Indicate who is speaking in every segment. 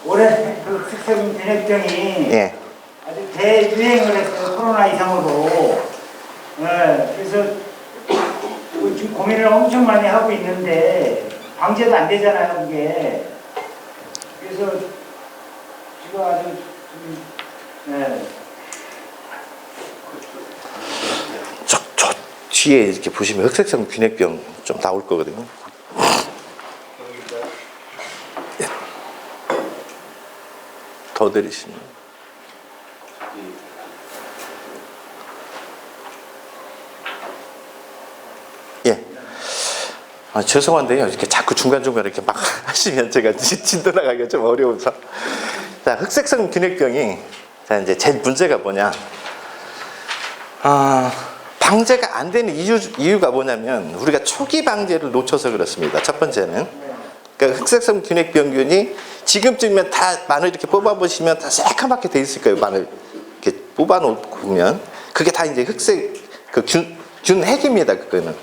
Speaker 1: 올해 그 흑색성 균핵병이
Speaker 2: 예.
Speaker 1: 아주 대유행을 했어요. 코로나 이상으로. 그래서 지금 고민을 엄청 많이 하고 있는데 방제도 안 되잖아요, 그게. 그래서 지금 아주
Speaker 2: 저 뒤에 이렇게 보시면 흑색성 균핵병 좀 나올 거거든요. 더 들이시면. 예. 죄송한데요. 이렇게 자꾸 중간중간 이렇게 막 하시면 제가 진단하기가 좀 어려워서. 자, 흑색성 균핵병이, 자, 이제 제일 문제가 뭐냐. 방제가 안 되는 이유가 뭐냐면, 우리가 초기 방제를 놓쳐서 그렇습니다. 첫 번째는. 그러니까 흑색성 균핵병균이 지금쯤이면 다 마늘 이렇게 뽑아보시면 다 새까맣게 돼 있을 거예요. 마늘 이렇게 뽑아놓으면. 그게 다 이제 흑색, 균핵입니다. 그거는.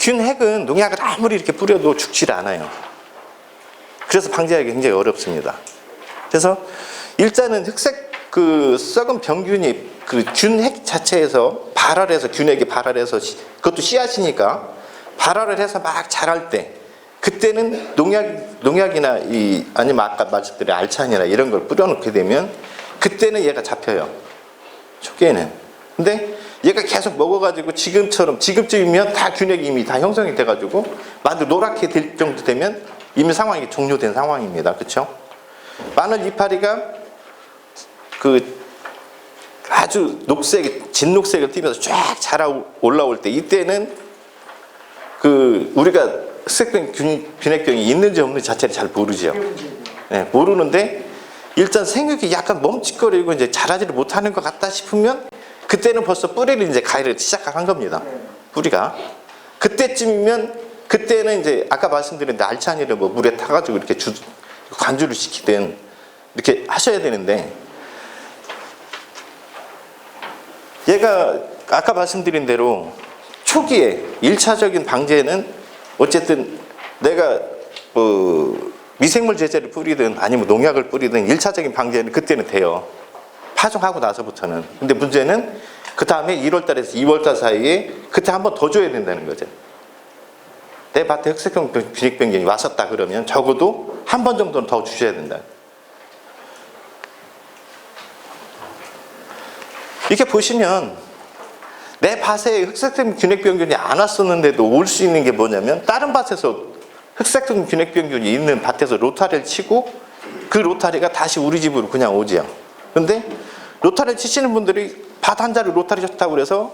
Speaker 2: 균핵은 농약을 아무리 이렇게 뿌려도 죽질 않아요. 그래서 방제하기 굉장히 어렵습니다. 그래서 일단은 흑색 썩은 병균이 균핵 자체에서 발활해서, 균핵이 발활해서, 그것도 씨앗이니까 발활을 해서 막 자랄 때, 그때는 농약이나 아니면 아까 말씀드린 알찬이나 이런 걸 뿌려놓게 되면 그때는 얘가 잡혀요. 초기에는. 근데 얘가 계속 먹어가지고 지금쯤이면 다 균핵이 이미 다 형성이 돼가지고 마늘 노랗게 될 정도 되면 이미 상황이 종료된 상황입니다. 그렇죠? 마늘 이파리가 아주 진녹색을 띠면서 쫙 자라 올라올 때, 이때는 우리가 흑색병 균핵병이 있는지 없는지 자체를 잘 모르죠. 네, 모르는데 일단 생육이 약간 멈칫거리고 이제 자라지를 못하는 것 같다 싶으면 그때는 벌써 뿌리를 이제 가위를 시작한 겁니다. 뿌리가. 그때쯤이면, 그때는 이제 아까 말씀드린 알찬이를 뭐 물에 타가지고 이렇게 관주를 시키든 이렇게 하셔야 되는데, 얘가 아까 말씀드린 대로 초기에 1차적인 방제는 어쨌든 내가 미생물 제제를 뿌리든 아니면 농약을 뿌리든 1차적인 방제는 그때는 돼요. 파종하고 나서부터는. 근데 문제는 그 다음에 1월달에서 2월달 사이에 그때 한 번 더 줘야 된다는 거죠. 내 밭에 흑색성 균핵병균이 왔었다 그러면 적어도 한 번 정도는 더 주셔야 된다. 이렇게 보시면 내 밭에 흑색성 균핵병균이 안 왔었는데도 올 수 있는 게 뭐냐면, 다른 밭에서 흑색성 균핵병균이 있는 밭에서 로타리를 치고 그 로타리가 다시 우리 집으로 그냥 오지요. 근데 로타리 치시는 분들이 밭 한 자리 로타리 쳤다고 그래서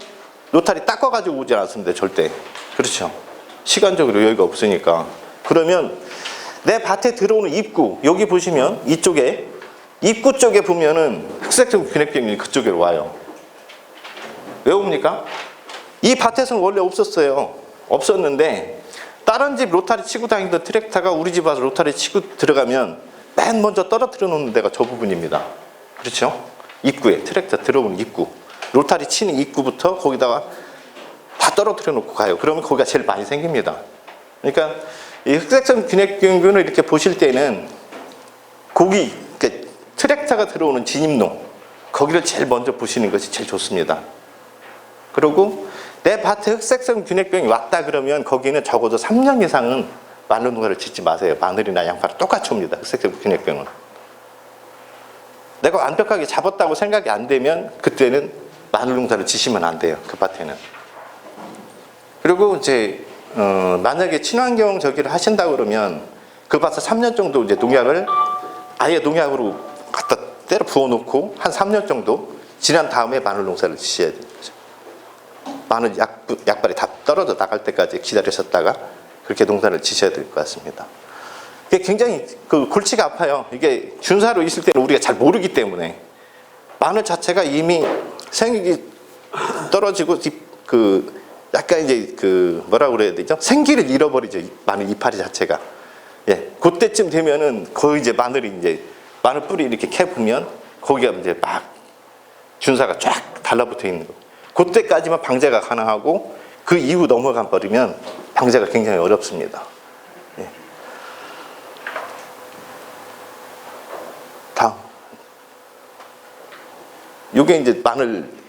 Speaker 2: 로타리 닦아가지고 오지 않습니다. 절대. 그렇죠. 시간적으로 여유가 없으니까. 그러면 내 밭에 들어오는 입구, 여기 보시면 이쪽에 입구 쪽에 보면은 흑색성 균핵병균이 그쪽으로 와요. 왜 옵니까? 이 밭에서는 원래 없었어요. 없었는데 다른 집 로타리 치고 다니던 트랙터가 우리 집 와서 로타리 치고 들어가면 맨 먼저 떨어뜨려 놓는 데가 저 부분입니다. 그렇죠? 입구에, 트랙터 들어오는 입구, 로타리 치는 입구부터 거기다가 다 떨어뜨려 놓고 가요. 그러면 거기가 제일 많이 생깁니다. 그러니까 이 흑색성 균핵병균을 이렇게 보실 때는 트랙터가 들어오는 진입로, 거기를 제일 먼저 보시는 것이 제일 좋습니다. 그리고 내 밭에 흑색성 균핵병이 왔다 그러면 거기는 적어도 3년 이상은 마늘 농사를 짓지 마세요. 마늘이나 양파랑 똑같이 옵니다. 흑색성 균핵병은. 내가 완벽하게 잡았다고 생각이 안 되면 그때는 마늘 농사를 지시면 안 돼요. 그 밭에는. 그리고 이제 만약에 친환경 저기를 하신다 그러면 그 밭에 3년 정도 이제 농약을 아예 농약으로 갖다 때려 부어놓고 한 3년 정도 지난 다음에 마늘 농사를 지셔야 돼요. 마늘 약발이 다 떨어져 나갈 때까지 기다리셨다가 그렇게 농사를 지셔야 될 것 같습니다. 이게 굉장히 골치가 아파요. 이게 준사로 있을 때는 우리가 잘 모르기 때문에 마늘 자체가 이미 생육이 떨어지고 약간 이제 뭐라고 그래야 되죠? 생기를 잃어버리죠. 마늘 이파리 자체가. 예, 그때쯤 되면은 거의 이제 마늘 뿌리 이렇게 캐보면 거기가 이제 막 준사가 쫙 달라붙어 있는 거. 그때까지만 방제가 가능하고 그 이후 넘어가 버리면 방제가 굉장히 어렵습니다. 예. 요게 이제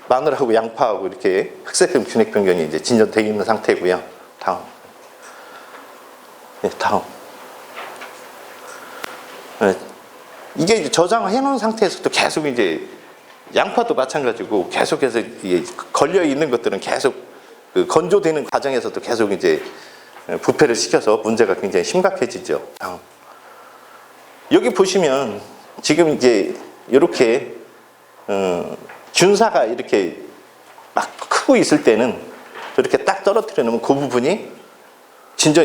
Speaker 2: 마늘하고 양파하고 이렇게 흑색점 균핵병균이 이제 진전되어 있는 상태고요. 다음. 네, 다음. 네. 이게 이제 저장해 놓은 상태에서도 계속 이제 양파도 마찬가지고 계속해서 걸려 있는 것들은 계속 그 건조되는 과정에서도 계속 이제 부패를 시켜서 문제가 굉장히 심각해지죠. 다음. 여기 보시면 지금 이제 이렇게 균사가 이렇게 막 크고 있을 때는 저렇게 딱 떨어뜨려 놓으면 그 부분이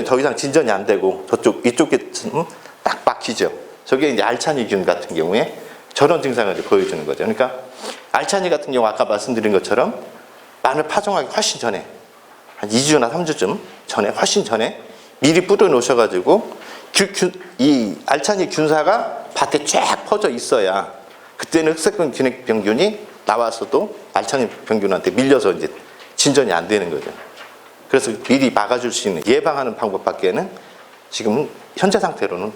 Speaker 2: 더 이상 진전이 안 되고 이쪽에 딱 막히죠. 저게 이제 알차니균 같은 경우에 저런 증상을 보여주는 거죠. 그러니까 알차니 같은 경우 아까 말씀드린 것처럼 마늘 파종하기 훨씬 전에 한 2주나 3주쯤 전에 훨씬 전에 미리 뿌려 놓으셔가지고 이 알차니 균사가 밭에 쫙 퍼져 있어야 그때는 흑색병 균핵병균이 나와서도 알차니 병균한테 밀려서 이제 진전이 안 되는 거죠. 그래서 미리 막아줄 수 있는 예방하는 방법밖에는 지금 현재 상태로는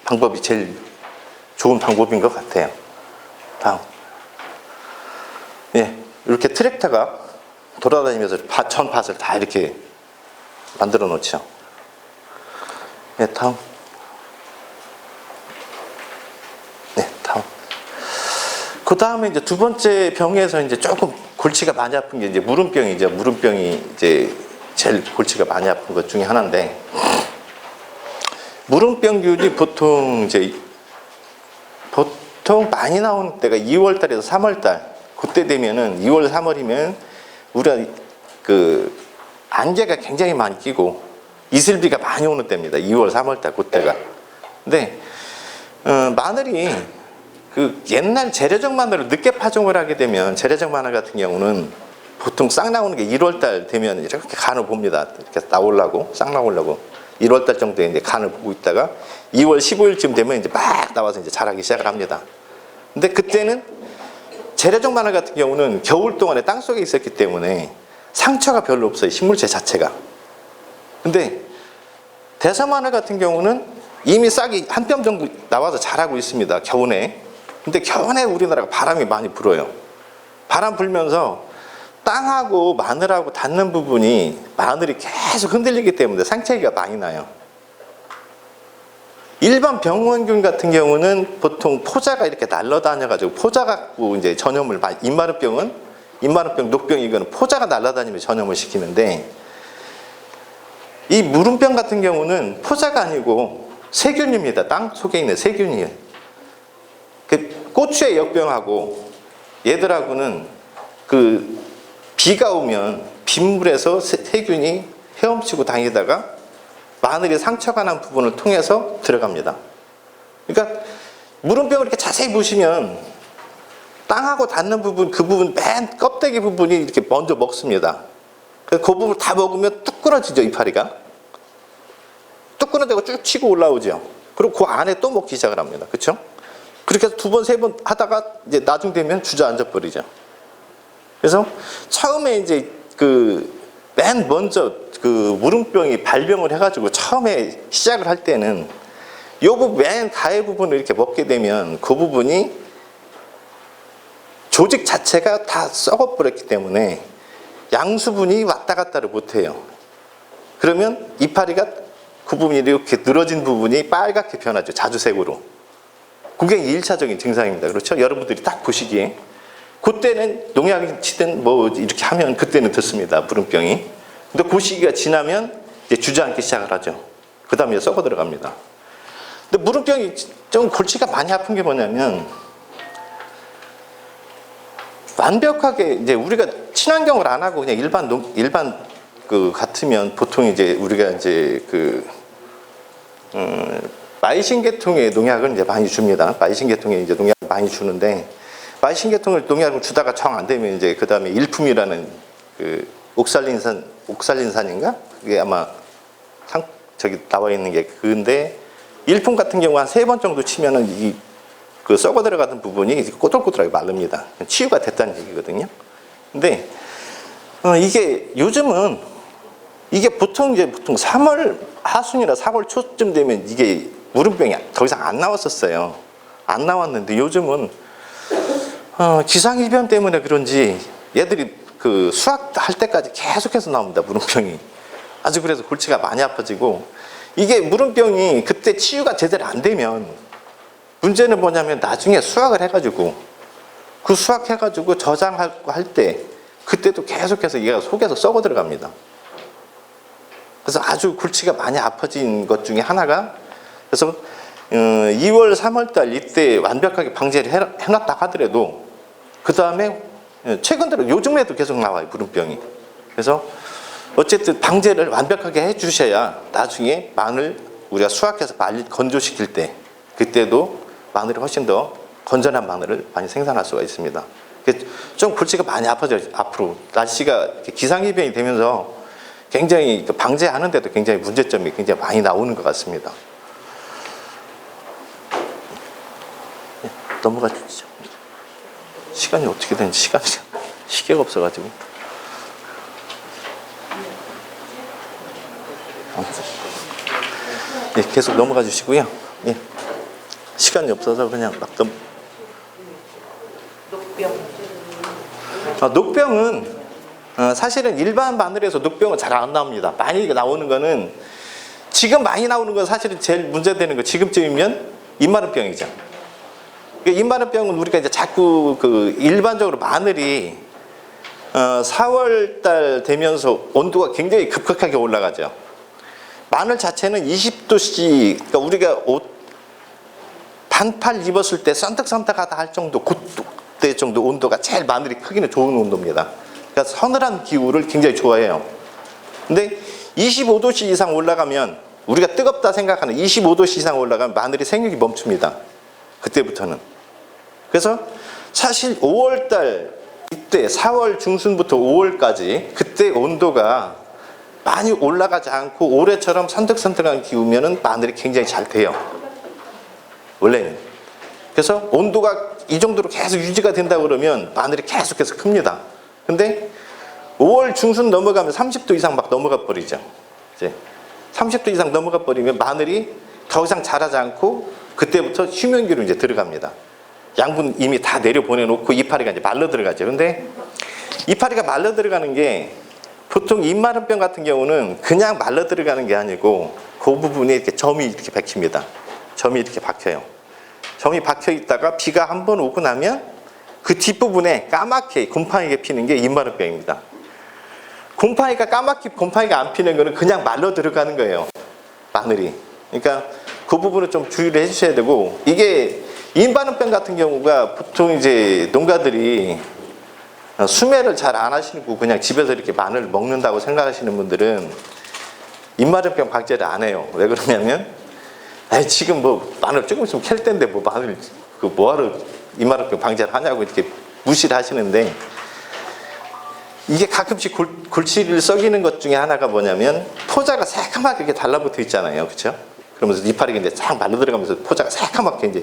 Speaker 2: 방법이 제일 좋은 방법인 것 같아요. 다음. 예, 이렇게 트랙터가 돌아다니면서 전 밭을 다 이렇게 만들어 놓죠. 예, 다음. 네, 다음. 그 다음에 이제 두 번째 병에서 이제 조금 골치가 많이 아픈 게 이제 무름병이죠. 무름병이 이제 제일 골치가 많이 아픈 것 중에 하나인데, 무름병균이 보통 많이 나오는 때가 2월 달에서 3월 달. 그때 되면은 2월, 3월이면 우리가 그 안개가 굉장히 많이 끼고 이슬비가 많이 오는 때입니다. 2월, 3월 달 그때가. 근데 마늘이 그 옛날 재래적 마늘을 늦게 파종을 하게 되면 재래적 마늘 같은 경우는 보통 싹 나오는 게 1월 달 되면 이렇게 간을 봅니다. 이렇게 싹 나오려고 1월 달 정도에 이제 간을 보고 있다가 2월 15일쯤 되면 이제 막 나와서 이제 자라기 시작을 합니다. 근데 그때는 재래적 마늘 같은 경우는 겨울 동안에 땅 속에 있었기 때문에 상처가 별로 없어요. 식물체 자체가. 근데 대서 마늘 같은 경우는 이미 싹이 한 뼘 정도 나와서 자라고 있습니다. 겨우내. 근데 겨우내 우리나라가 바람이 많이 불어요. 바람 불면서 땅하고 마늘하고 닿는 부분이 마늘이 계속 흔들리기 때문에 상처가 많이 나요. 일반 병원균 같은 경우는 보통 포자가 이렇게 날아다녀가지고 포자 갖고 이제 전염을 입마름병, 녹병 이거는 포자가 날아다니면 전염을 시키는데, 이 무름병 같은 경우는 포자가 아니고 세균입니다. 땅 속에 있는 세균이에요. 그 고추의 역병하고 얘들하고는 그 비가 오면 빗물에서 세균이 헤엄치고 다니다가 마늘이 상처가 난 부분을 통해서 들어갑니다. 그러니까 무름병을 이렇게 자세히 보시면 땅하고 닿는 부분, 그 부분 맨 껍데기 부분이 이렇게 먼저 먹습니다. 그래서 그 부분을 다 먹으면 뚝 끊어지죠, 이파리가. 뚝 끊어지고 쭉 치고 올라오죠. 그리고 그 안에 또 먹기 시작을 합니다. 그렇죠? 그렇게 해서 두 번, 세 번 하다가 이제 나중 되면 주저앉아 버리죠. 그래서 처음에 이제 맨 먼저 무름병이 발병을 해가지고 처음에 시작을 할 때는 요 부분, 맨 가해 부분을 이렇게 먹게 되면 그 부분이 조직 자체가 다 썩어버렸기 때문에 양수분이 왔다 갔다를 못해요. 그러면 이파리가 그 부분이 이렇게 늘어진 부분이 빨갛게 변하죠. 자주색으로. 그게 1차적인 증상입니다. 그렇죠? 여러분들이 딱 보시기에. 그때는 농약 치든 뭐 이렇게 하면 그때는 듣습니다. 무름병이. 근데 그 시기가 지나면 이제 주저앉기 시작을 하죠. 그 다음에 썩어 들어갑니다. 근데 무름병이 좀 골치가 많이 아픈 게 뭐냐면, 완벽하게 이제 우리가 친환경을 안 하고 그냥 일반 같으면 보통 이제 우리가 이제 마이신 계통의 농약을 이제 많이 줍니다. 마이신 계통의 이제 농약을 많이 주는데, 마이신 계통을 농약을 주다가 정 안 되면 이제 그 다음에 일품이라는 옥살린산인가? 그게 아마 저기 나와 있는 게 그건데, 일품 같은 경우 한 3번 정도 치면은 썩어 들어가는 부분이 꼬들꼬들하게 마릅니다. 치유가 됐다는 얘기거든요. 근데 이게 요즘은 이게 보통 3월 하순이나 4월 초쯤 되면 이게 무름병이 더 이상 안 나왔었어요. 안 나왔는데 요즘은 기상이변 때문에 그런지 얘들이 그 수확할 때까지 계속해서 나옵니다. 무름병이. 아주 그래서 골치가 많이 아파지고, 이게 무름병이 그때 치유가 제대로 안 되면 문제는 뭐냐면 나중에 수확을 해가지고 그 수확해가지고 저장하고 할 때 그때도 계속해서 얘가 속에서 썩어 들어갑니다. 그래서 아주 골치가 많이 아파진 것 중에 하나가, 그래서 2월 3월 달 이때 완벽하게 방제를 해놨다 하더라도 그 다음에 최근 들어 요즘에도 계속 나와요, 무름병이. 그래서 어쨌든 방제를 완벽하게 해주셔야 나중에 마늘 우리가 수확해서 빨리 건조시킬 때 그때도 마늘이 훨씬 더 건전한 마늘을 많이 생산할 수가 있습니다. 좀 골치가 많이 아파져요. 앞으로 날씨가 기상이변이 되면서 굉장히 방제하는데도 굉장히 문제점이 굉장히 많이 나오는 것 같습니다. 넘어가 주시죠. 시간이 어떻게 되는지 시계가 없어가지고. 예, 계속 넘어가 주시고요. 예. 시간이 없어서 그냥 막 녹병은 사실은 일반 마늘에서 녹병은 잘 안 나옵니다. 많이 나오는 거는, 지금 많이 나오는 건 사실은 제일 문제되는 거 지금쯤이면 입마름병이죠. 입마름병은 우리가 이제 자꾸 그 일반적으로 마늘이 4월 달 되면서 온도가 굉장히 급격하게 올라가죠. 마늘 자체는 20도씨, 그러니까 우리가 옷 반팔 입었을 때 산뜻산뜻하다 할 정도, 그때 정도 온도가 제일 마늘이 크기는 좋은 온도입니다. 그러니까 서늘한 기후를 굉장히 좋아해요. 근데 25도씨 이상 올라가면, 우리가 뜨겁다 생각하는 25도씨 이상 올라가면 마늘이 생육이 멈춥니다. 그때부터는. 그래서 사실 5월달 이때 4월 중순부터 5월까지 그때 온도가 많이 올라가지 않고 올해처럼 산뜻산뜻한 기후면은 마늘이 굉장히 잘 돼요. 원래는. 그래서 온도가 이 정도로 계속 유지가 된다 그러면 마늘이 계속해서 큽니다. 근데 5월 중순 넘어가면 30도 이상 막 넘어가 버리죠. 이제 30도 이상 넘어가 버리면 마늘이 더 이상 자라지 않고 그때부터 휴면기로 이제 들어갑니다. 양분 이미 다 내려 보내놓고 이파리가 이제 말라 들어가죠. 근데 이파리가 말라 들어가는 게, 보통 입마름병 같은 경우는 그냥 말라 들어가는 게 아니고 그 부분에 이렇게 점이 이렇게 박힙니다. 점이 이렇게 박혀요. 점이 박혀 있다가 비가 한번 오고 나면 그 뒷부분에 까맣게 곰팡이가 피는 게 입마름병입니다. 곰팡이가 안 피는 거는 그냥 말라 들어가는 거예요, 마늘이. 그러니까 그 부분을 좀 주의를 해주셔야 되고, 이게 입마름병 같은 경우가 보통 이제 농가들이 수매를 잘 안 하시고 그냥 집에서 이렇게 마늘 먹는다고 생각하시는 분들은 입마름병 방제를 안 해요. 왜 그러냐면, 지금 뭐 마늘 조금 있으면 캘 때인데 뭐 마늘 그 뭐하러 입마름병 방제를 하냐고 이렇게 무시를 하시는데, 이게 가끔씩 골치를 썩이는 것 중에 하나가 뭐냐면, 포자가 새까맣게 이렇게 달라붙어 있잖아요, 그렇죠? 그러면서 이파리가 이제 싹 말라 들어가면서 포자가 새까맣게 이제,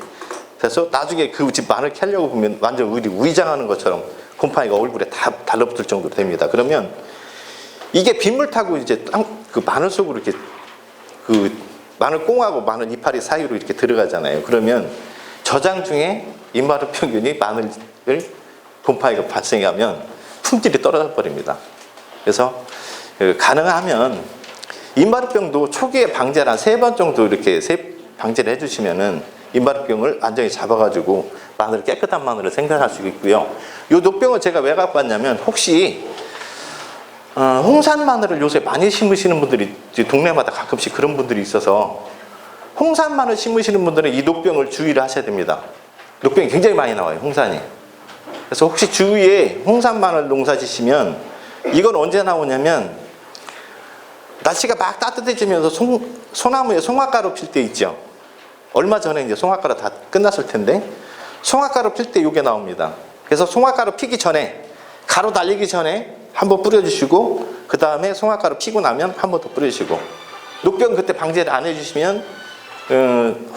Speaker 2: 그래서 나중에 그 집 마늘 캐려고 보면 완전 우리 위장하는 것처럼 곰팡이가 얼굴에 다 달라붙을 정도로 됩니다. 그러면 이게 빗물 타고 이제 그 마늘 속으로 이렇게 그 마늘 꽁하고 마늘 이파리 사이로 이렇게 들어가잖아요. 그러면 저장 중에 입마름병균이 마늘을 곰팡이가 발생하면 품질이 떨어져 버립니다. 그래서 가능하면 입마름병도 초기에 방제를 한 3번 정도 이렇게 방제를 해주시면은 입마름병을 완전히 잡아가지고 마늘, 깨끗한 마늘을 생산할 수 있고요. 이 녹병을 제가 왜 갖고 왔냐면, 혹시 홍산 마늘을 요새 많이 심으시는 분들이 동네마다 가끔씩 그런 분들이 있어서, 홍산 마늘 심으시는 분들은 이 녹병을 주의를 하셔야 됩니다. 녹병이 굉장히 많이 나와요, 홍산이. 그래서 혹시 주위에 홍산 마늘 농사 지시면, 이건 언제 나오냐면, 날씨가 막 따뜻해지면서 소나무에 송화가루 필 때 있죠. 얼마 전에 이제 송화가루 다 끝났을 텐데, 송화가루 필 때 이게 나옵니다. 그래서 송화가루 피기 전에, 가루 달리기 전에 한번 뿌려주시고, 그 다음에 송화가루 피고 나면 한 번 더 뿌려주시고, 녹병 그때 방제를 안 해주시면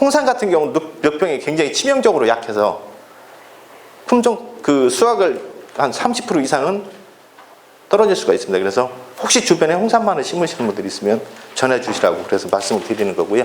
Speaker 2: 홍산 같은 경우는 녹병이 굉장히 치명적으로 약해서 품종 그 수확을 한 30% 이상은 떨어질 수가 있습니다. 그래서 혹시 주변에 홍산 마늘 심으시는 분들이 있으면 전해 주시라고 그래서 말씀을 드리는 거고요.